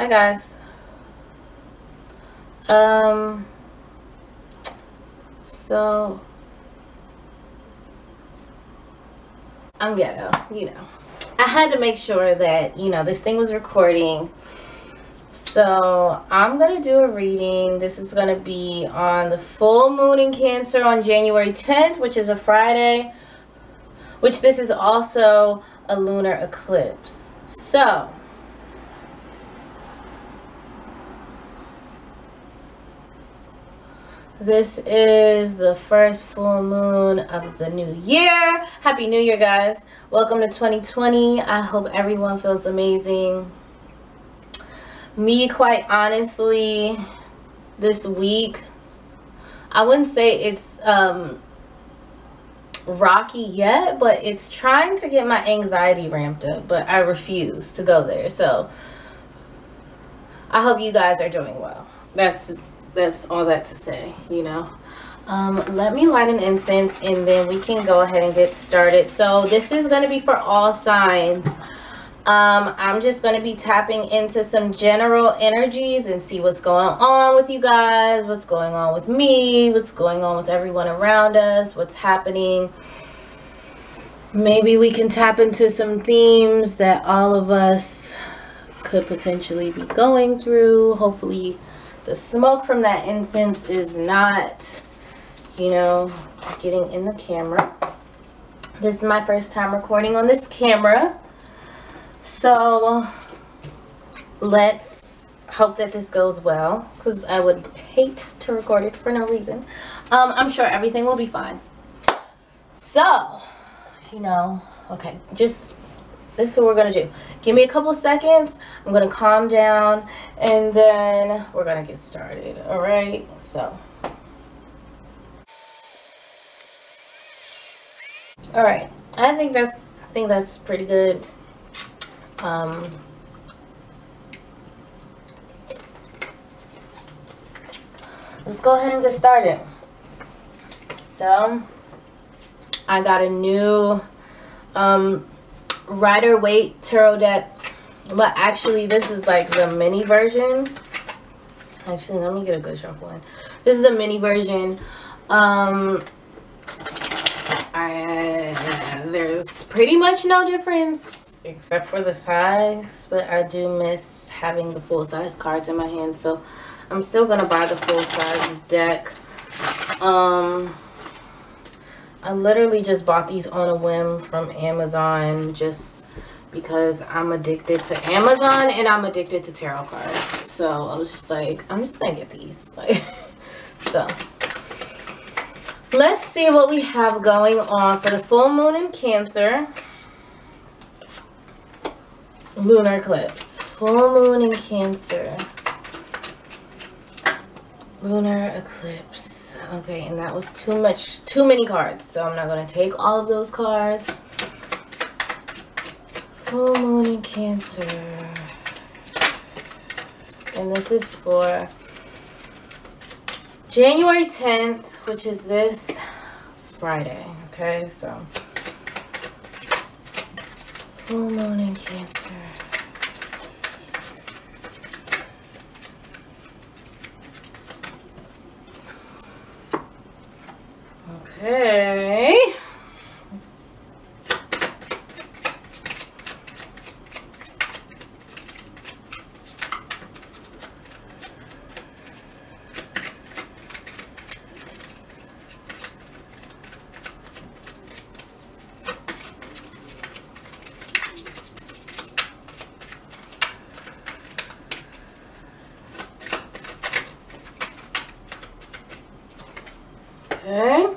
Hi guys. So I'm ghetto, I had to make sure that, this thing was recording. So I'm gonna do a reading. This is gonna be on the full moon in Cancer on January 10th, which is a Friday, which this is also a lunar eclipse. So this is the first full moon of the new year. Happy New Year, guys. Welcome to 2020. I hope everyone feels amazing. Me, quite honestly, this week, I wouldn't say it's rocky yet, but it's trying to get my anxiety ramped up, but I refuse to go there. So I hope you guys are doing well. That's all that to say, let me light an incense and then we can go ahead and get started. So this is going to be for all signs. I'm just going to be tapping into some general energies and see what's going on with you guys, what's going on with me, what's going on with everyone around us, what's happening. Maybe we can tap into some themes that all of us could potentially be going through. Hopefully the smoke from that incense is not, getting in the camera. This is my first time recording on this camera. So let's hope that this goes well, because I would hate to record it for no reason. I'm sure everything will be fine. So, okay, just this is what we're going to do. Give me a couple seconds. I'm going to calm down and then we're going to get started. All right. So, all right. I think that's pretty good. Let's go ahead and get started. So, I got a new Rider-Waite tarot deck, but actually this is like the mini version. Actually, let me get a good shuffle in. This is a mini version. There's pretty much no difference except for the size, but I do miss having the full size cards in my hand, so I'm still gonna buy the full size deck. I literally just bought these on a whim from Amazon just because I'm addicted to Amazon and I'm addicted to tarot cards. So I was just like, I'm just gonna get these. So let's see what we have going on for the full moon in Cancer. Lunar eclipse. Full moon in Cancer. Lunar eclipse. Okay, and that was too many cards, so I'm not going to take all of those cards. Full moon in Cancer. And this is for January 10th, which is this Friday. Okay, so full moon in Cancer. Okay. Okay.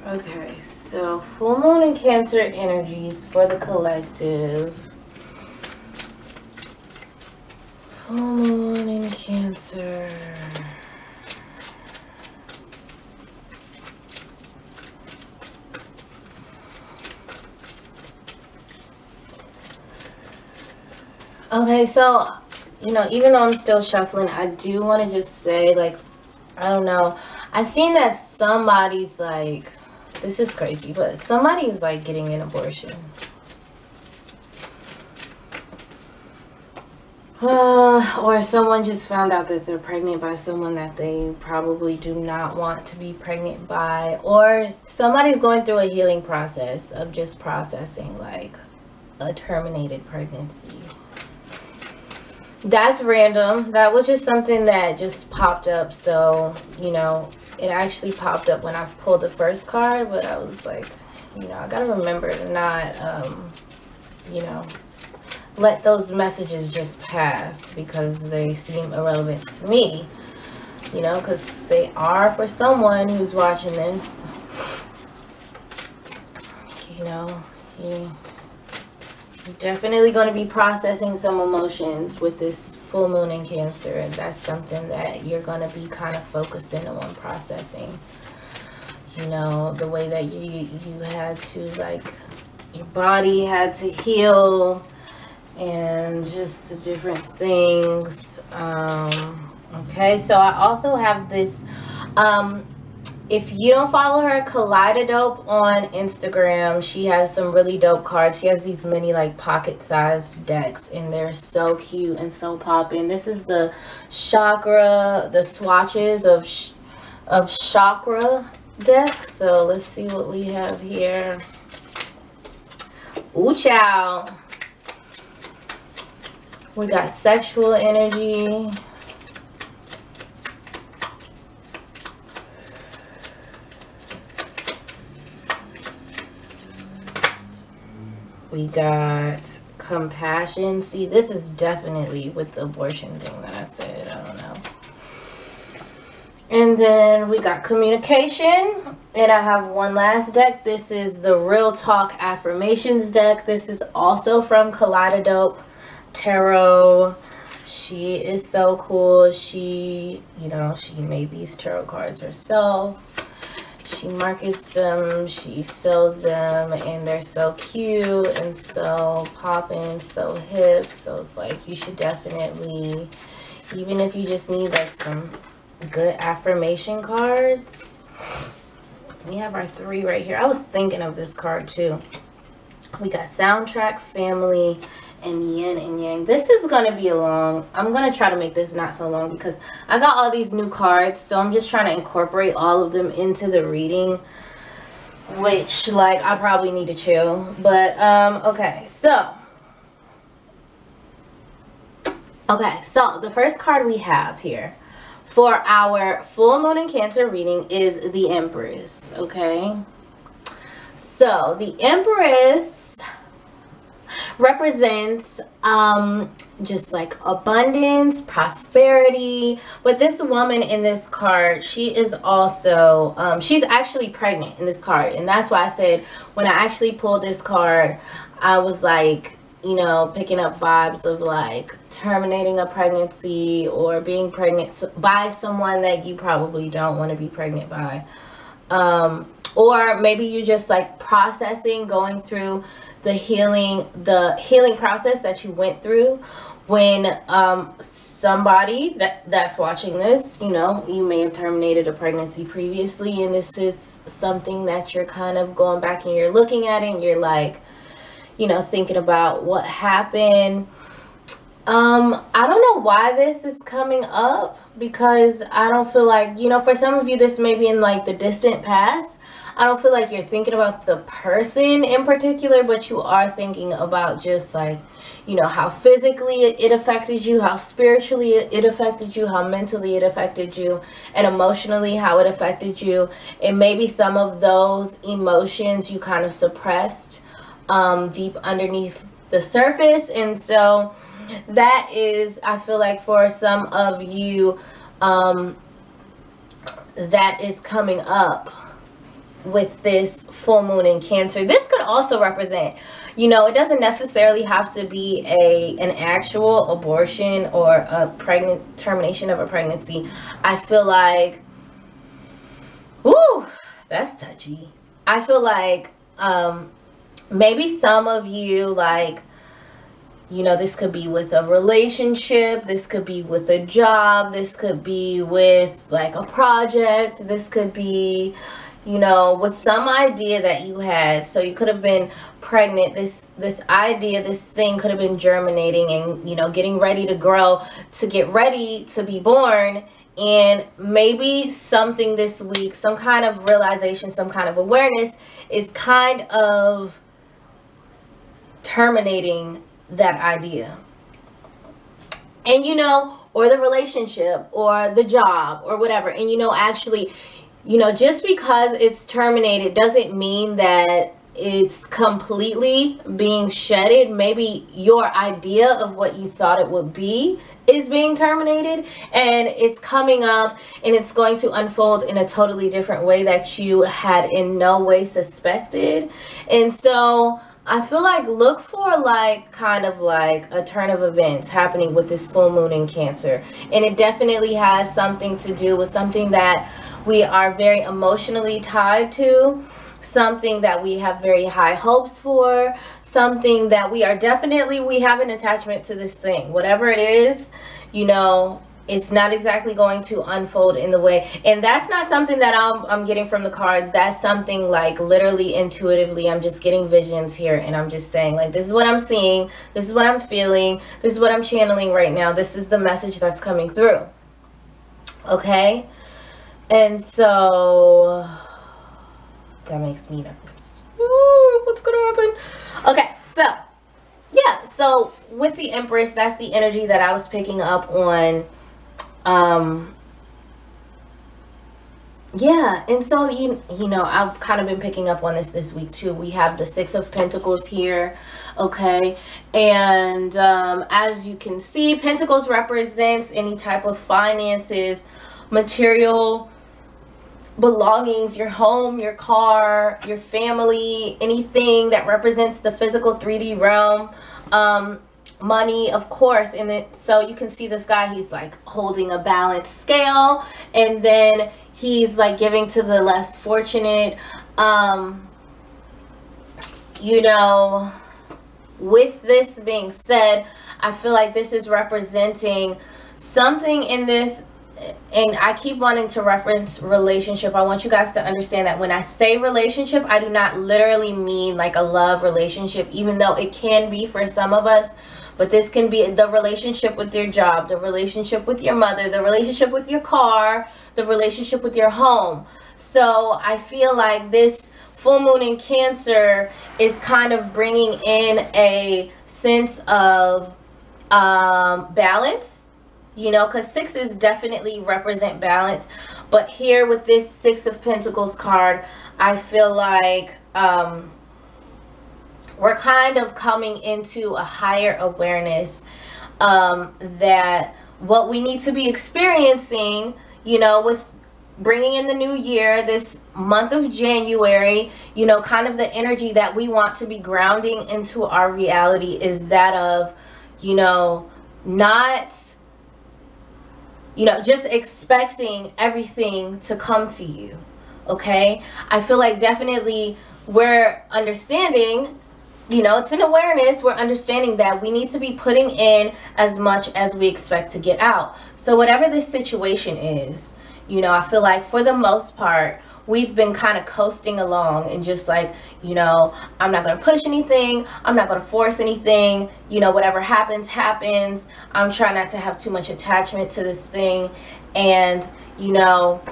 Okay, so full moon in Cancer energies for the collective. Full moon in Cancer. Okay, so, even though I'm still shuffling, I do want to just say, I don't know. I seen that somebody's, This is crazy, but somebody's like getting an abortion. Or someone just found out that they're pregnant by someone that they probably do not want to be pregnant by. Or somebody's going through a healing process of just processing like a terminated pregnancy. That's random. That was just something that just popped up. So, you know, it actually popped up when I pulled the first card, but I was like, you know, I gotta remember to not, you know, let those messages just pass because they seem irrelevant to me, you know, because they are for someone who's watching this. You know, you're definitely going to be processing some emotions with this full moon in Cancer, and that's something that you're going to be kind of focusing on processing. You know, the way that you had to, like, your body had to heal, and just the different things. Okay, so I also have this, if you don't follow her, Kaleidodope on Instagram, she has some really dope cards. She has these mini like pocket sized decks, and they're so cute and so popping. This is the chakra, the swatches of chakra deck. So let's see what we have here. Ooh, child. We got sexual energy. We got compassion. See, this is definitely with the abortion thing that I said. I don't know. And then we got communication. And I have one last deck. This is the Real Talk Affirmations deck. This is also from Kaleidodope Tarot. She is so cool. She, you know, she made these tarot cards herself. She markets them, she sells them, and they're so cute and so poppin', so hip. So it's like you should definitely, even if you just need like some good affirmation cards. We have our 3 right here. I was thinking of this card too. We got soundtrack, family, and yin and yang. This is going to be a long, I'm going to try to make this not so long because I got all these new cards, so I'm just trying to incorporate all of them into the reading, which like I probably need to chill. But okay, so the first card we have here for our full moon in Cancer reading is the Empress. Okay, so the Empress represents just like abundance, prosperity. But this woman in this card, she is also she's actually pregnant in this card, and that's why I said when I actually pulled this card, I was like, you know, picking up vibes of like terminating a pregnancy or being pregnant by someone that you probably don't want to be pregnant by, or maybe you just like processing, going through the healing process that you went through when somebody that's watching this, you know, you may have terminated a pregnancy previously, and this is something that you're kind of going back and you're looking at it and you're like, you know, thinking about what happened. I don't know why this is coming up, because I don't feel like, you know, for some of you this may be in like the distant past. I don't feel like you're thinking about the person in particular, but you are thinking about just like, you know, how physically it affected you, how spiritually it affected you, how mentally it affected you, and emotionally how it affected you. And maybe some of those emotions you kind of suppressed deep underneath the surface. And so that is, I feel like for some of you, that is coming up with this full moon in Cancer. This could also represent, you know, it doesn't necessarily have to be an actual abortion or a termination of a pregnancy. I feel like, ooh, that's touchy. I feel like maybe some of you, like, you know, this could be with a relationship, this could be with a job, this could be with like a project, this could be, you know, with some idea that you had. So you could have been pregnant. This idea, this thing could have been germinating and, you know, getting ready to grow, to get ready to be born. And maybe something this week, some kind of realization, some kind of awareness is kind of terminating that idea. And, you know, or the relationship or the job or whatever. And, you know, actually, you know, just because it's terminated doesn't mean that it's completely being shedded. Maybe your idea of what you thought it would be is being terminated, and it's coming up and it's going to unfold in a totally different way that you had in no way suspected. And so I feel like look for like kind of like a turn of events happening with this full moon in Cancer. And it definitely has something to do with something that we are very emotionally tied to, something that we have very high hopes for, something that we have an attachment to this thing. Whatever it is, you know, it's not exactly going to unfold in the way. And that's not something that I'm getting from the cards. That's something like literally intuitively. I'm just getting visions here, and I'm just saying like, this is what I'm seeing. This is what I'm feeling. This is what I'm channeling right now. This is the message that's coming through. Okay? And so that makes me nervous. Ooh, what's going to happen? Okay, so yeah, so with the Empress, that's the energy that I was picking up on. Yeah, and so you know, I've kind of been picking up on this week too. We have the Six of Pentacles here, okay? And as you can see, Pentacles represents any type of finances, material belongings, your home, your car, your family, anything that represents the physical 3D realm. Money, of course. And it, so you can see this guy, he's like holding a balanced scale, and then he's like giving to the less fortunate. You know, with this being said, I feel like this is representing something in this. And I keep wanting to reference relationship. I want you guys to understand that when I say relationship, I do not literally mean like a love relationship, even though it can be for some of us. But this can be the relationship with your job, the relationship with your mother, the relationship with your car, the relationship with your home. So I feel like this full moon in Cancer is kind of bringing in a sense of balance. You know, because sixes definitely represent balance. But here with this Six of Pentacles card, I feel like we're kind of coming into a higher awareness that what we need to be experiencing, you know, with bringing in the new year, this month of January, you know, kind of the energy that we want to be grounding into our reality is that of, you know, not, you know, just expecting everything to come to you. Okay, I feel like definitely we're understanding, you know, it's an awareness. We're understanding that we need to be putting in as much as we expect to get out. So whatever this situation is, you know, I feel like for the most part, we've been kind of coasting along and just like, you know, I'm not going to push anything. I'm not going to force anything. You know, whatever happens, happens. I'm trying not to have too much attachment to this thing. And, you know,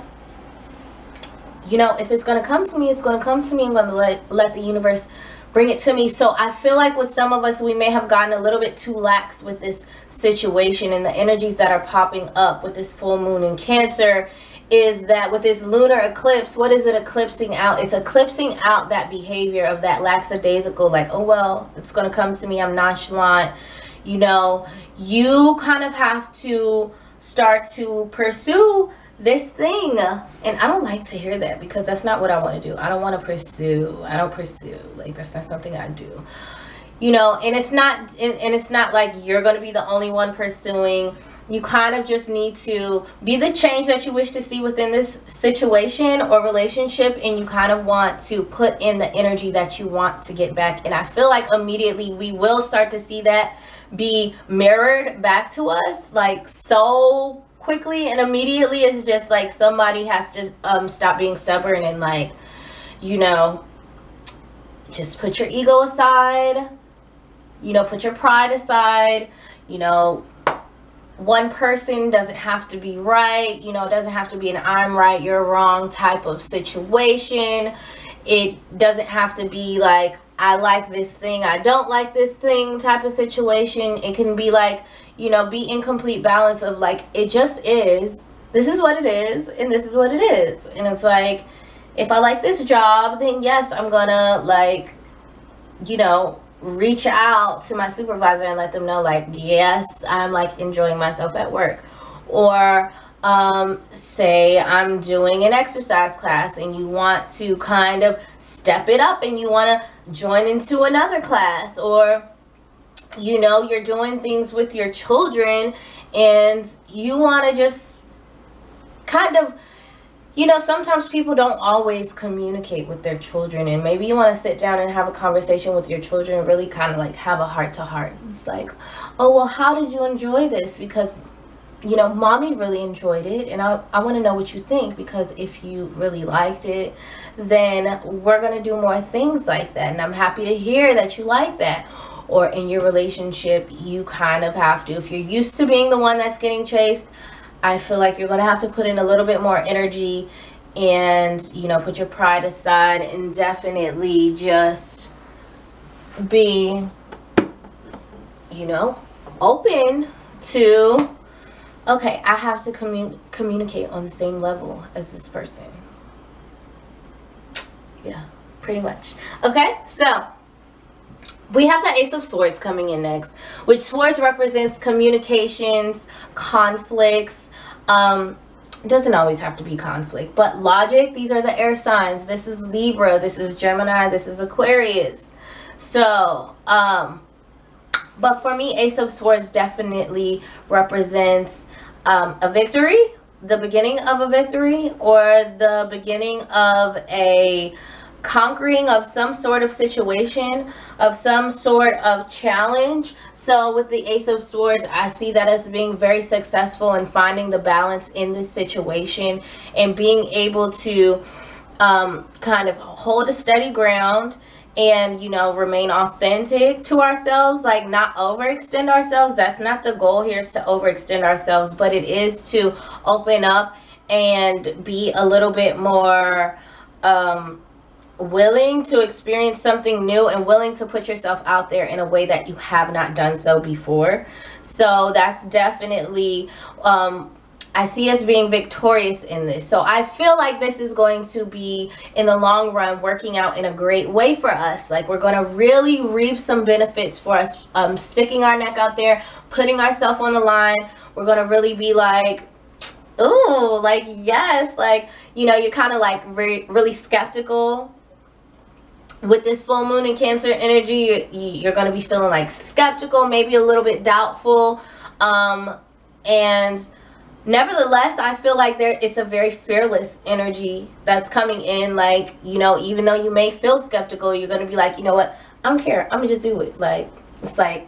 if it's going to come to me, it's going to come to me. I'm going to let the universe bring it to me. So I feel like with some of us, we may have gotten a little bit too lax with this situation, and the energies that are popping up with this full moon in Cancer is that with this lunar eclipse, what is it eclipsing out? It's eclipsing out that behavior of that lackadaisical, like, oh, well, it's going to come to me. I'm nonchalant. You know, you kind of have to start to pursue this thing. And I don't like to hear that, because that's not what I want to do. I don't want to pursue. I don't pursue. Like, that's not something I do. You know, and it's not like you're going to be the only one pursuing. You kind of just need to be the change that you wish to see within this situation or relationship, and you kind of want to put in the energy that you want to get back. And I feel like immediately we will start to see that be mirrored back to us, like so quickly and immediately is just like somebody has to stop being stubborn and like, you know, just put your ego aside, you know, put your pride aside. You know, one person doesn't have to be right, you know, it doesn't have to be an I'm right, you're wrong type of situation. It doesn't have to be like I like this thing, I don't like this thing type of situation. It can be like, you know, be in complete balance of like, it just is, this is what it is, and this is what it is. And it's like, if I like this job, then yes, I'm gonna like, you know, reach out to my supervisor and let them know like, yes, I'm like enjoying myself at work. Or say I'm doing an exercise class and you want to kind of step it up and you want to join into another class. Or, you know, you're doing things with your children and you want to just kind of, you know, sometimes people don't always communicate with their children, and maybe you want to sit down and have a conversation with your children and really kind of like have a heart to heart. It's like, oh, well, how did you enjoy this? Because, you know, mommy really enjoyed it, and I want to know what you think, because if you really liked it, then we're going to do more things like that, and I'm happy to hear that you like that. Or in your relationship, you kind of have to, if you're used to being the one that's getting chased, I feel like you're going to have to put in a little bit more energy and, you know, put your pride aside and definitely just be, you know, open to, okay, I have to communicate on the same level as this person. Yeah, pretty much. Okay, so we have the Ace of Swords coming in next, which swords represents communications, conflicts. It doesn't always have to be conflict, but logic. These are the air signs. This is Libra, this is Gemini, this is Aquarius. So but for me, Ace of Swords definitely represents a victory, the beginning of a victory, or the beginning of a conquering of some sort of situation, of some sort of challenge. So with the Ace of Swords, I see that as being very successful in finding the balance in this situation and being able to kind of hold a steady ground and, you know, remain authentic to ourselves, like not overextend ourselves. That's not the goal here, is to overextend ourselves, but it is to open up and be a little bit more willing to experience something new and willing to put yourself out there in a way that you have not done so before. So that's definitely I see us being victorious in this. So I feel like this is going to be, in the long run, working out in a great way for us. Like, we're going to really reap some benefits for us sticking our neck out there, putting ourselves on the line. We're going to really be like, ooh, like, yes, like, you know, you're kind of like really skeptical. With this full moon in Cancer energy, you're going to be feeling like skeptical, maybe a little bit doubtful. And nevertheless, I feel like it's a very fearless energy that's coming in. Like, you know, even though you may feel skeptical, you're going to be like, you know what, I don't care, I'm going to just do it. Like, it's like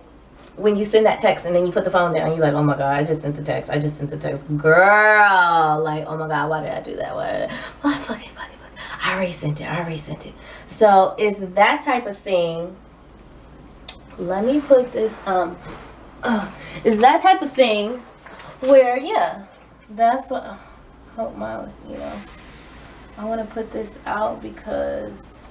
when you send that text and then you put the phone down, you're like, oh my God, I just sent the text. I just sent the text. Girl, like, oh my God, why did I do that? Why did I? Well, fuck it. I already sent it. So it's that type of thing. Let me put this, it's that type of thing where, yeah, that's what, hope my, you know, I want to put this out because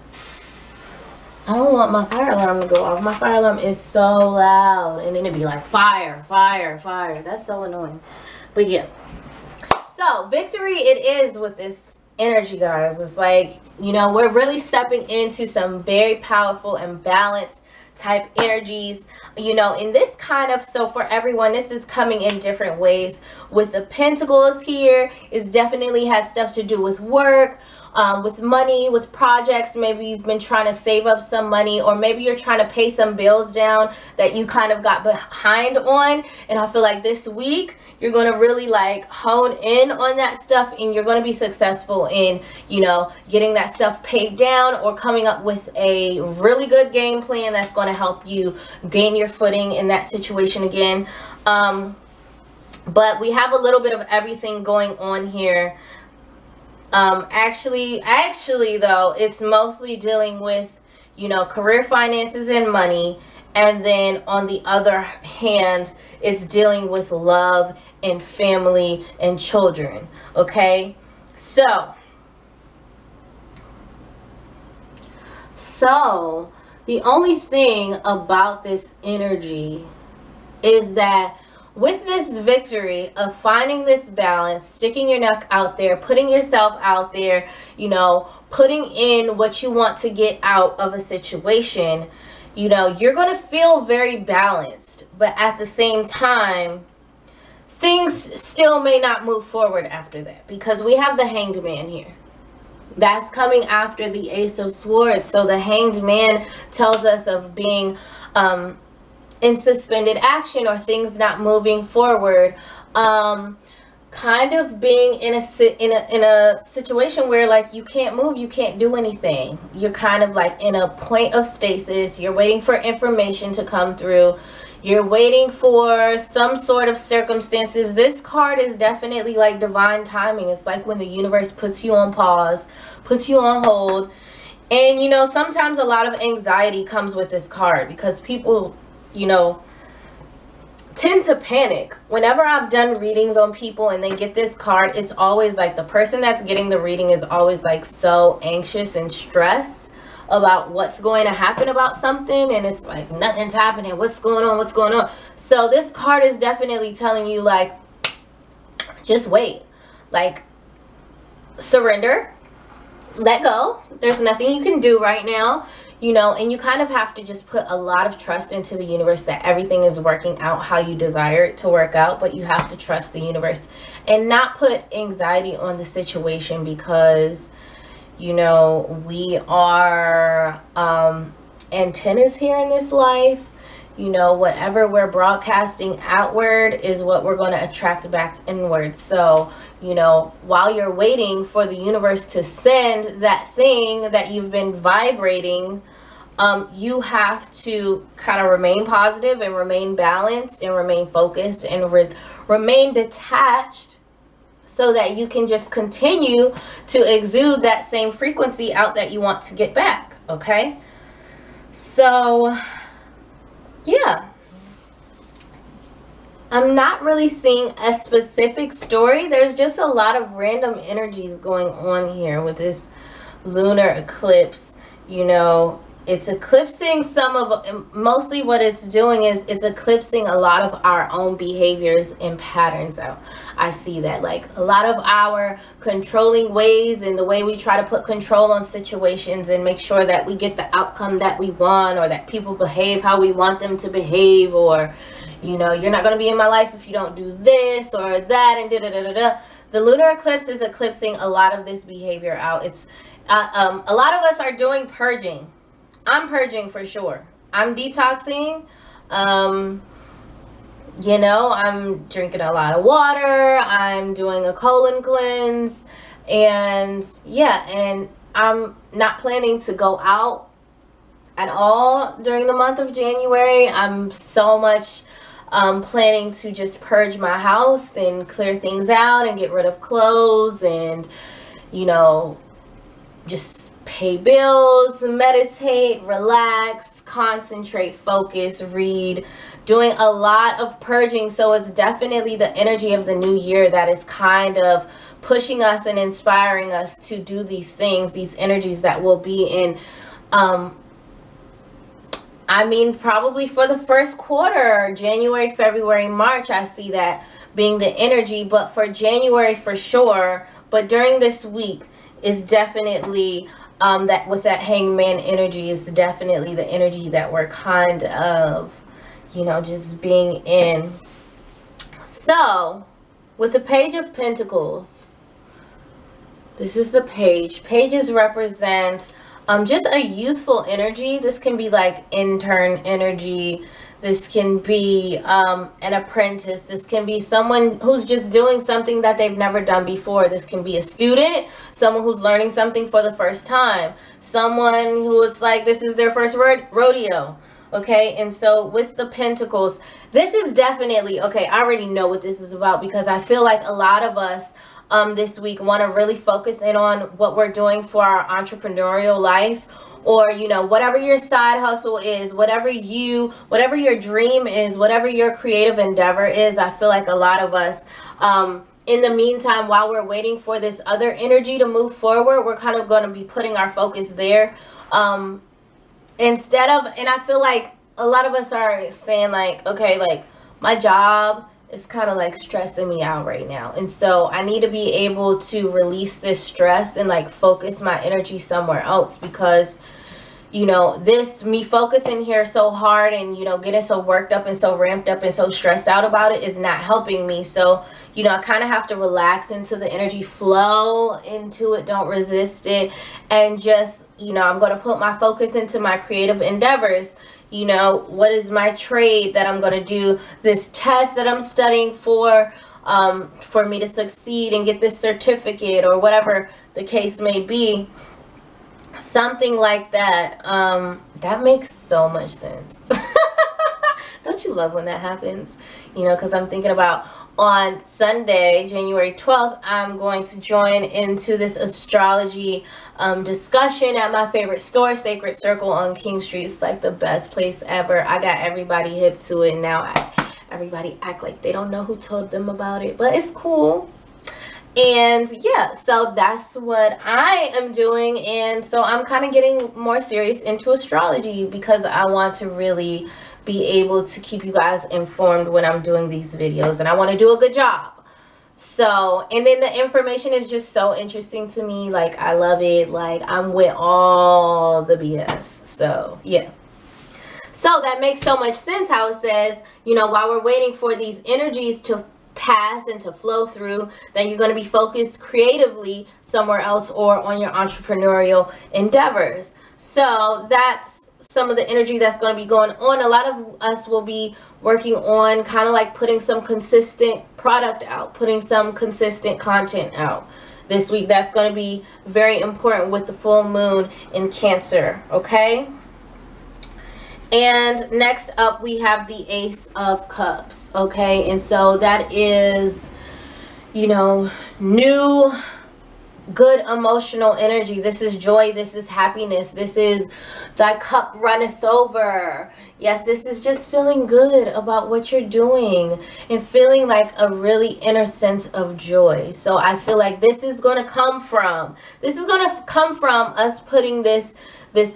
I don't want my fire alarm to go off. My fire alarm is so loud, and then it'd be like fire, fire, fire. That's so annoying. But yeah, so victory it is with this energy, guys. It's like, you know, we're really stepping into some very powerful and balanced type energies, you know, in this kind of, so for everyone, this is coming in different ways. With the Pentacles here, it definitely has stuff to do with work, with money, with projects. Maybe you've been trying to save up some money, or maybe you're trying to pay some bills down that you kind of got behind on. And I feel like this week you're going to really like hone in on that stuff, and you're going to be successful in, you know, getting that stuff paid down, or coming up with a really good game plan that's going to help you gain your footing in that situation again. But we have a little bit of everything going on here. Actually though, it's mostly dealing with, you know, career, finances, and money. And then on the other hand, it's dealing with love and family and children. Okay, so the only thing about this energy is that with this victory of finding this balance, sticking your neck out there, putting yourself out there, you know, putting in what you want to get out of a situation, you know, you're going to feel very balanced. But at the same time, things still may not move forward after that, because we have the Hanged Man here. That's coming after the Ace of Swords. So the Hanged Man tells us of being in suspended action, or things not moving forward, kind of being in a situation where, like, you can't move, you can't do anything. You're kind of like in a point of stasis. You're waiting for information to come through. You're waiting for some sort of circumstances. This card is definitely like divine timing. It's like when the universe puts you on pause, puts you on hold. And, you know, sometimes a lot of anxiety comes with this card, because people, you know, tend to panic. Whenever I've done readings on people and they get this card, it's always like the person that's getting the reading is always like so anxious and stressed about what's going to happen about something, and it's like nothing's happening, what's going on, what's going on. So this card is definitely telling you, like, just wait, like, surrender, let go. There's nothing you can do right now, you know, and you kind of have to just put a lot of trust into the universe that everything is working out how you desire it to work out. But you have to trust the universe and not put anxiety on the situation, because, you know, we are antennas here in this life. You know, whatever we're broadcasting outward is what we're going to attract back inward. So, you know, while you're waiting for the universe to send that thing that you've been vibrating, you have to kind of remain positive and remain balanced and remain focused and remain detached, so that you can just continue to exude that same frequency out that you want to get back. Okay, so yeah, I'm not really seeing a specific story. There's just a lot of random energies going on here with this lunar eclipse. You know, it's eclipsing some of, mostly what it's doing is it's eclipsing a lot of our own behaviors and patterns out. I see that, like, a lot of our controlling ways and the way we try to put control on situations and make sure that we get the outcome that we want, or that people behave how we want them to behave, or, you know, you're not going to be in my life if you don't do this or that, and da-da-da-da-da. The lunar eclipse is eclipsing a lot of this behavior out. It's a lot of us are doing purging. I'm purging for sure. I'm detoxing. You know, I'm drinking a lot of water. I'm doing a colon cleanse. And yeah, and I'm not planning to go out at all during the month of January. I'm so much planning to just purge my house and clear things out and get rid of clothes and, you know, just pay bills, meditate, relax, concentrate, focus, read, doing a lot of purging. So it's definitely the energy of the new year that is kind of pushing us and inspiring us to do these things, these energies that will be in, I mean, probably for the first quarter, January, February, March, I see that being the energy, but for January for sure. But during this week is definitely that with that hangman energy is definitely the energy that we're kind of, you know, just being in. So with the Page of Pentacles, this is the page. Pages represent just a youthful energy. This can be like intern energy. This can be an apprentice. This can be someone who's just doing something that they've never done before. This can be a student, someone who's learning something for the first time, someone who it's like this is their first rodeo. Okay, and so with the Pentacles, this is definitely, okay, I already know what this is about, because I feel like a lot of us this week want to really focus in on what we're doing for our entrepreneurial life, or, you know, whatever your side hustle is, whatever your dream is, whatever your creative endeavor is. I feel like a lot of us, in the meantime, while we're waiting for this other energy to move forward, we're kind of going to be putting our focus there. Instead of, and I feel like a lot of us are saying like, okay, like my job is kind of like stressing me out right now, and so I need to be able to release this stress and like focus my energy somewhere else, because, you know, this me focusing here so hard and, you know, getting so worked up and so ramped up and so stressed out about it is not helping me. So, you know, I kind of have to relax into the energy, flow into it, don't resist it, and just, you know, I'm going to put my focus into my creative endeavors. You know, what is my trade that I'm going to do, this test that I'm studying for me to succeed and get this certificate, or whatever the case may be. Something like that. That makes so much sense. Don't you love when that happens? You know, because I'm thinking about on Sunday, January 12th, I'm going to join into this astrology discussion at my favorite store, Sacred Circle on King Street. It's like the best place ever. I got everybody hip to it now. Everybody act like they don't know who told them about it, but it's cool. And yeah, so that's what I am doing. And so I'm kind of getting more serious into astrology, because I want to really be able to keep you guys informed when I'm doing these videos, and I want to do a good job. So, and then the information is just so interesting to me. Like, I love it. Like, I'm with all the BS. So yeah, so that makes so much sense how it says, you know, while we're waiting for these energies to pass and to flow through, then you're going to be focused creatively somewhere else, or on your entrepreneurial endeavors. So that's some of the energy that's going to be going on. A lot of us will be working on kind of like putting some consistent product out, putting some consistent content out this week. That's going to be very important with the full moon in Cancer. Okay, and next up we have the Ace of Cups. Okay, and so that is, you know, new good emotional energy. This is joy, this is happiness, this is thy cup runneth over. Yes, this is just feeling good about what you're doing and feeling like a really inner sense of joy. So I feel like this is going to come from us putting this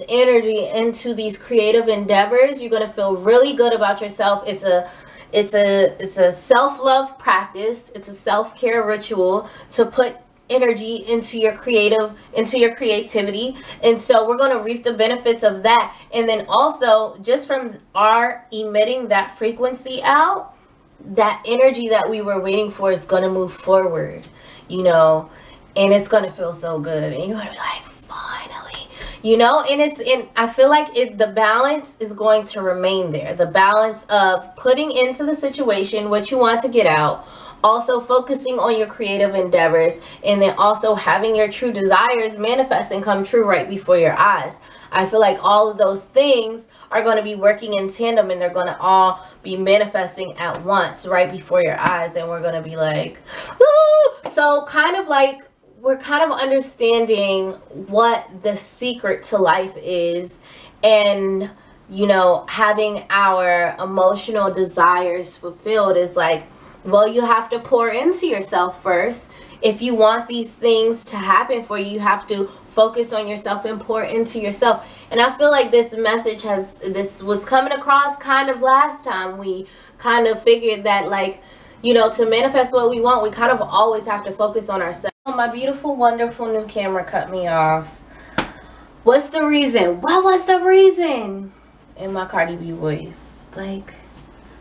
energy into these creative endeavors. You're going to feel really good about yourself. It's a self-love practice. It's a self-care ritual to put energy into your creativity, and so we're going to reap the benefits of that. And then also, just from our emitting that frequency out, that energy that we were waiting for is going to move forward, you know, and it's going to feel so good, and you're going to be like, finally, you know. And I feel like the balance is going to remain there, the balance of putting into the situation what you want to get out, also focusing on your creative endeavors, and then also having your true desires manifest and come true right before your eyes. I feel like all of those things are going to be working in tandem, and they're going to all be manifesting at once right before your eyes, and we're going to be like, ooh! So kind of like we're kind of understanding what the secret to life is, and, you know, having our emotional desires fulfilled is like, well, you have to pour into yourself first. If you want these things to happen for you, you have to focus on yourself and pour into yourself. And I feel like this message this was coming across kind of last time. We kind of figured that, like, you know, to manifest what we want, we kind of always have to focus on ourselves. My beautiful, wonderful new camera cut me off. What's the reason? What was the reason? In my Cardi B voice. Like,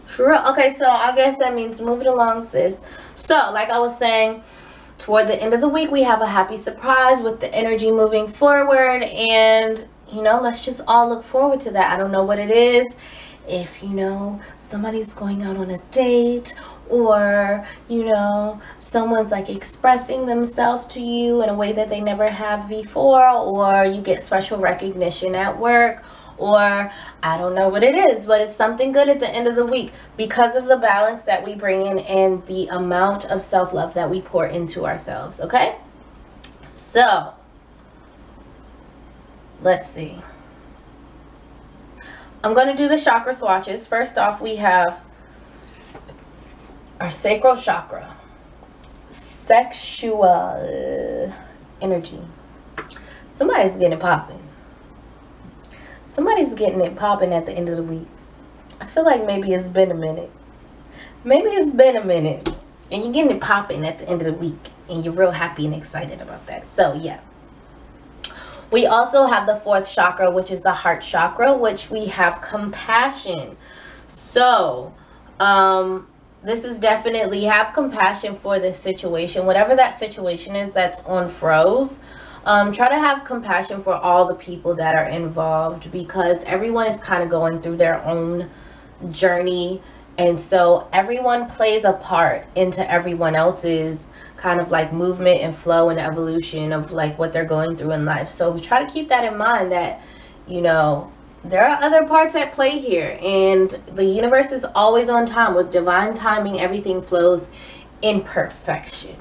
for real. Okay, so I guess that means move it along, sis. So, like I was saying, toward the end of the week, we have a happy surprise with the energy moving forward. And, you know, let's just all look forward to that. I don't know what it is. If, you know, somebody's going out on a date, or, you know, someone's like expressing themselves to you in a way that they never have before, or you get special recognition at work, or I don't know what it is, but it's something good at the end of the week because of the balance that we bring in and the amount of self-love that we pour into ourselves. Okay, so let's see. I'm going to do the chakra swatches. First off, we have our sacral chakra, sexual energy. Somebody's getting it popping. Somebody's getting it popping at the end of the week. I feel like maybe it's been a minute. Maybe it's been a minute. And you're getting it popping at the end of the week. And you're real happy and excited about that. So, yeah. We also have the fourth chakra, which is the heart chakra, which we have compassion. So, this is definitely have compassion for this situation. Whatever that situation is that's on froze. Try to have compassion for all the people that are involved, because everyone is kind of going through their own journey, and so everyone plays a part into everyone else's kind of like movement and flow and evolution of like what they're going through in life. So we try to keep that in mind, that, you know, there are other parts at play here, and the universe is always on time. With divine timing, everything flows in perfection,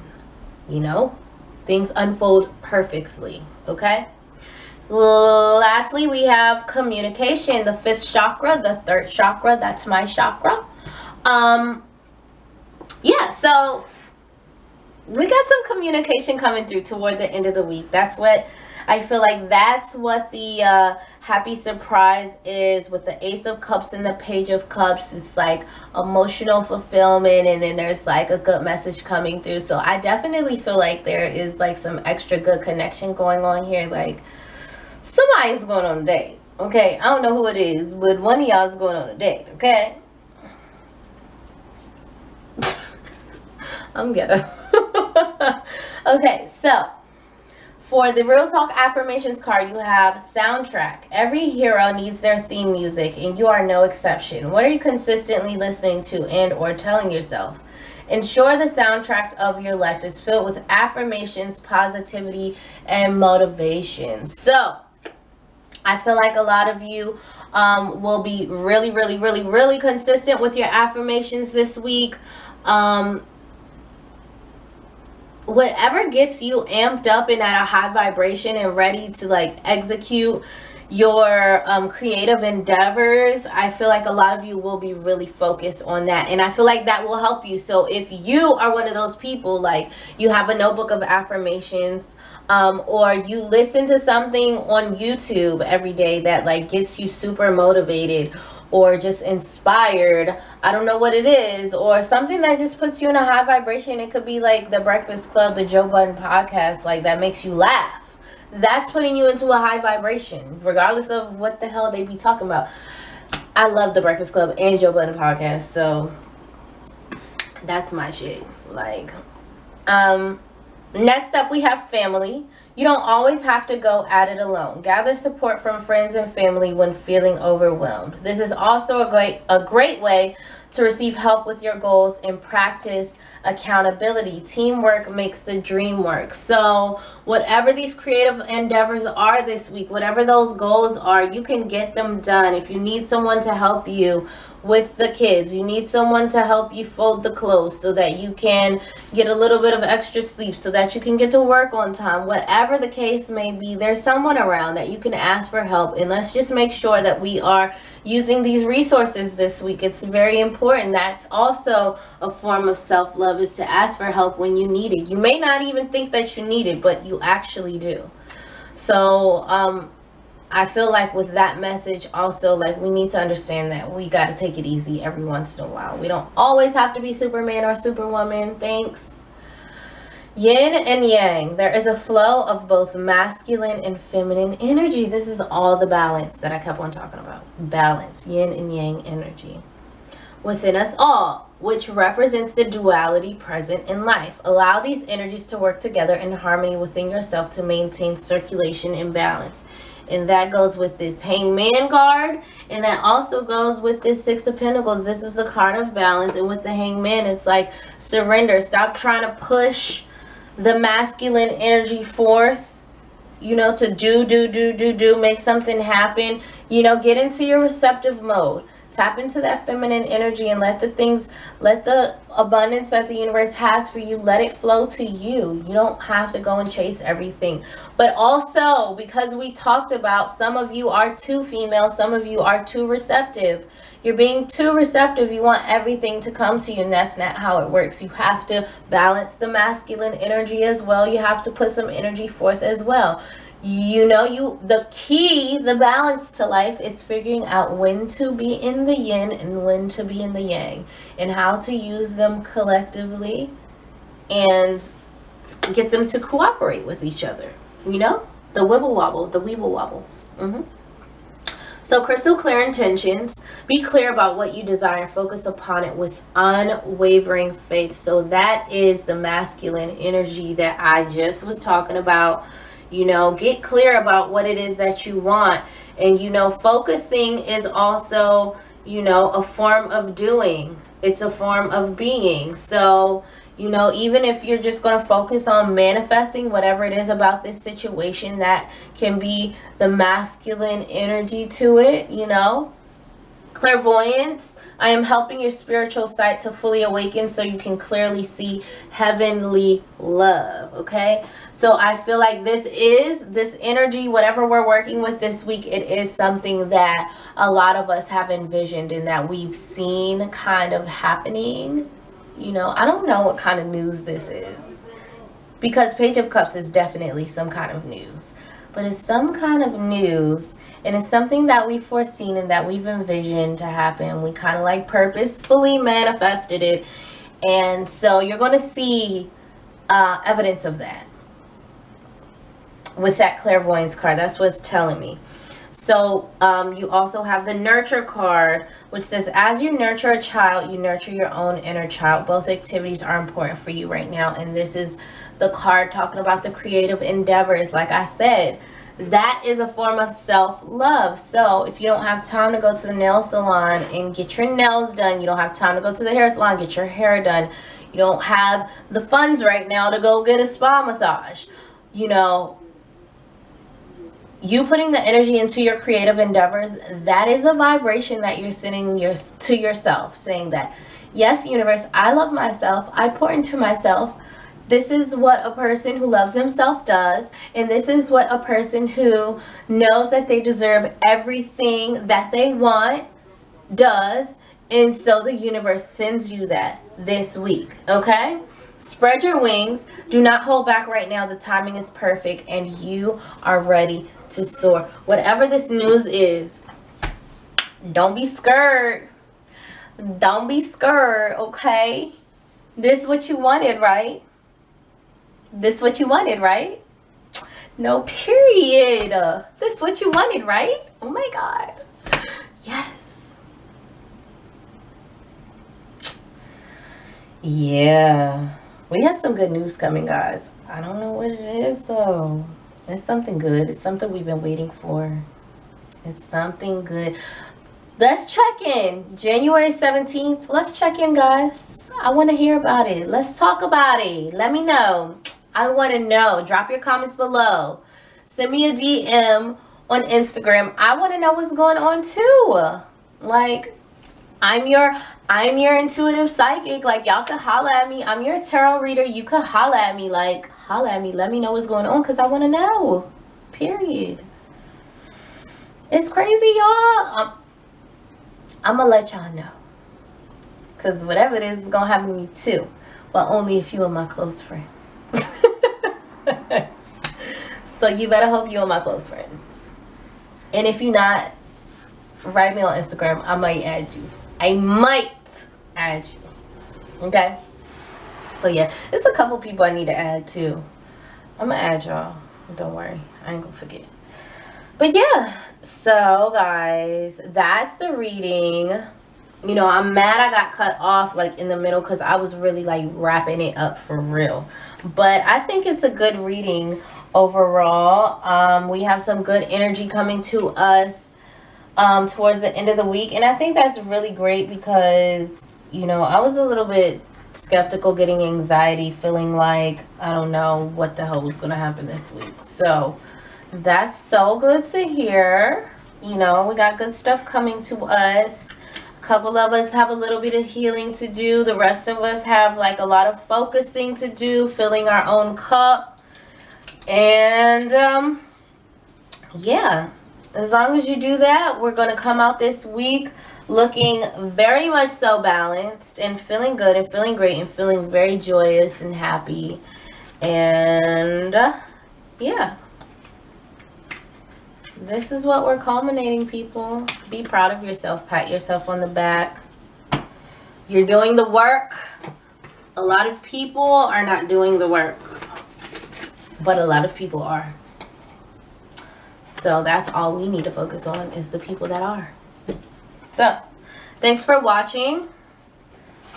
you know. Things unfold perfectly, okay? Lastly, we have communication, the fifth chakra, the third chakra. That's my chakra. Yeah, so we got some communication coming through toward the end of the week. That's what I feel like. That's what the happy surprise is with the Ace of Cups and the Page of Cups. It's like emotional fulfillment, and then there's like a good message coming through. So I definitely feel like there is like some extra good connection going on here. Like somebody's going on a date, okay? I don't know who it is, but one of y'all is going on a date, okay? I'm ghetto. Okay, so for the Real Talk Affirmations card, you have soundtrack. Every hero needs their theme music, and you are no exception. What are you consistently listening to and or telling yourself? Ensure the soundtrack of your life is filled with affirmations, positivity, and motivation. So, I feel like a lot of you will be really consistent with your affirmations this week. Whatever gets you amped up and at a high vibration and ready to like execute your creative endeavors, I feel like a lot of you will be really focused on that, and I feel like that will help you. So if you are one of those people, like you have a notebook of affirmations, or you listen to something on YouTube every day that like gets you super motivated or just inspired, I don't know what it is, or something that just puts you in a high vibration. It could be like the Breakfast Club, the Joe Budden podcast, like that makes you laugh. That's putting you into a high vibration, regardless of what the hell they be talking about. I love the Breakfast Club and Joe Budden podcast, so that's my shit. Like, next up we have family. You don't always have to go at it alone. Gather support from friends and family when feeling overwhelmed. This is also a great way to receive help with your goals and practice accountability. Teamwork makes the dream work. So whatever these creative endeavors are this week, whatever those goals are, you can get them done. If you need someone to help you with the kids, you need someone to help you fold the clothes so that you can get a little bit of extra sleep, so that you can get to work on time, whatever the case may be, there's someone around that you can ask for help. And let's just make sure that we are using these resources this week. It's very important. That's also a form of self-love, is to ask for help when you need it. You may not even think that you need it, but you actually do. So I feel like with that message also, like, we need to understand that we got to take it easy every once in a while. We don't always have to be Superman or Superwoman. Thanks. Yin and yang. There is a flow of both masculine and feminine energy. This is all the balance that I kept on talking about. Balance. Yin and yang energy within us all, which represents the duality present in life. Allow these energies to work together in harmony within yourself to maintain circulation and balance. And that goes with this Hangman card, and that also goes with this Six of Pentacles. This is the card of balance, and with the Hangman, it's like surrender. Stop trying to push the masculine energy forth you know, to do, make something happen. You know, get into your receptive mode. Tap into that feminine energy and let the things, let the abundance that the universe has for you, let it flow to you. You don't have to go and chase everything. But also, because we talked about, some of you are too female, some of you are too receptive. You're being too receptive. You want everything to come to you, and that's not how it works. You have to balance the masculine energy as well. You have to put some energy forth as well. You know, the key, the balance to life is figuring out when to be in the yin and when to be in the yang, and how to use them collectively and get them to cooperate with each other. You know, the wibble wobble, the weeble wobble. So crystal clear intentions. Be clear about what you desire. Focus upon it with unwavering faith. So that is the masculine energy that I just was talking about. You know, get clear about what it is that you want. And, you know, focusing is also, you know, a form of doing. It's a form of being. So, you know, even if you're just going to focus on manifesting whatever it is about this situation, that can be the masculine energy to it, you know. Clairvoyance. I am helping your spiritual sight to fully awaken so you can clearly see heavenly love. Okay, so I feel like this energy, whatever we're working with this week, it is something that a lot of us have envisioned and that we've seen kind of happening. You know, I don't know what kind of news this is, because Page of Cups is definitely some kind of news. But it's some kind of news, and it's something that we've foreseen and that we've envisioned to happen. We kind of like purposefully manifested it. And so you're going to see evidence of that with that clairvoyance card. That's what it's telling me. So you also have the nurture card, which says, as you nurture a child, you nurture your own inner child. Both activities are important for you right now. And this is the card talking about the creative endeavors. Like I said, that is a form of self-love. So if you don't have time to go to the nail salon and get your nails done, you don't have time to go to the hair salon, get your hair done, you don't have the funds right now to go get a spa massage, you know, you putting the energy into your creative endeavors, that is a vibration that you're sending to yourself, saying that, yes, universe, I love myself, I pour into myself. This is what a person who loves themselves does, and this is what a person who knows that they deserve everything that they want does. And so the universe sends you that this week. Okay, spread your wings, do not hold back right now. The timing is perfect and you are ready to soar. Whatever this news is, don't be scared. Don't be scared. Okay, this is what you wanted, right? This what you wanted, right? No, period. This what you wanted, right? Oh my God. Yes. Yeah. We have some good news coming, guys. I don't know what it is, though. It's something good. It's something we've been waiting for. It's something good. Let's check in. January 17th. Let's check in, guys. I want to hear about it. Let's talk about it. Let me know. I want to know. Drop your comments below. Send me a DM on Instagram. I want to know what's going on too. Like, I'm your intuitive psychic. Like, y'all can holla at me. I'm your tarot reader. You can holla at me. Like, holla at me. Let me know what's going on, because I want to know. Period. It's crazy, y'all. I'm going to let y'all know. Because whatever it is going to happen to me too. But only a few of my close friends. So you better hope you're my close friends. And if you're not, write me on Instagram. I might add you. I might add you. Okay? So yeah, there's a couple people I need to add too. I'm gonna add y'all. Don't worry. I ain't gonna forget. But yeah. So guys, that's the reading. You know, I'm mad I got cut off like in the middle, because I was really like wrapping it up for real. But I think it's a good reading overall. We have some good energy coming to us towards the end of the week. And I think that's really great because, you know, I was a little bit skeptical, getting anxiety, feeling like I don't know what the hell was going to happen this week. So That's so good to hear. You know, we got good stuff coming to us. A couple of us have a little bit of healing to do. The rest of us have like a lot of focusing to do, filling our own cup. And yeah, as long as you do that, we're going to come out this week looking very much so balanced and feeling good and feeling great and feeling very joyous and happy. And yeah, this is what we're culminating, people. Be proud of yourself. Pat yourself on the back. You're doing the work. A lot of people are not doing the work, but a lot of people are. So that's all we need to focus on, is the people that are. So thanks for watching.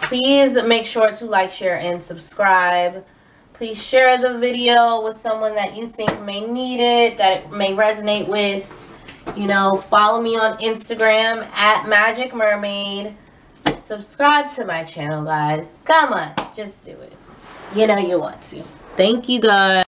Please make sure to like, share, and subscribe. Please share the video with someone that you think may need it, that it may resonate with. You know, follow me on Instagram at Magic Mermaid. Subscribe to my channel, guys. Come on, just do it. You know you want to. Thank you, guys.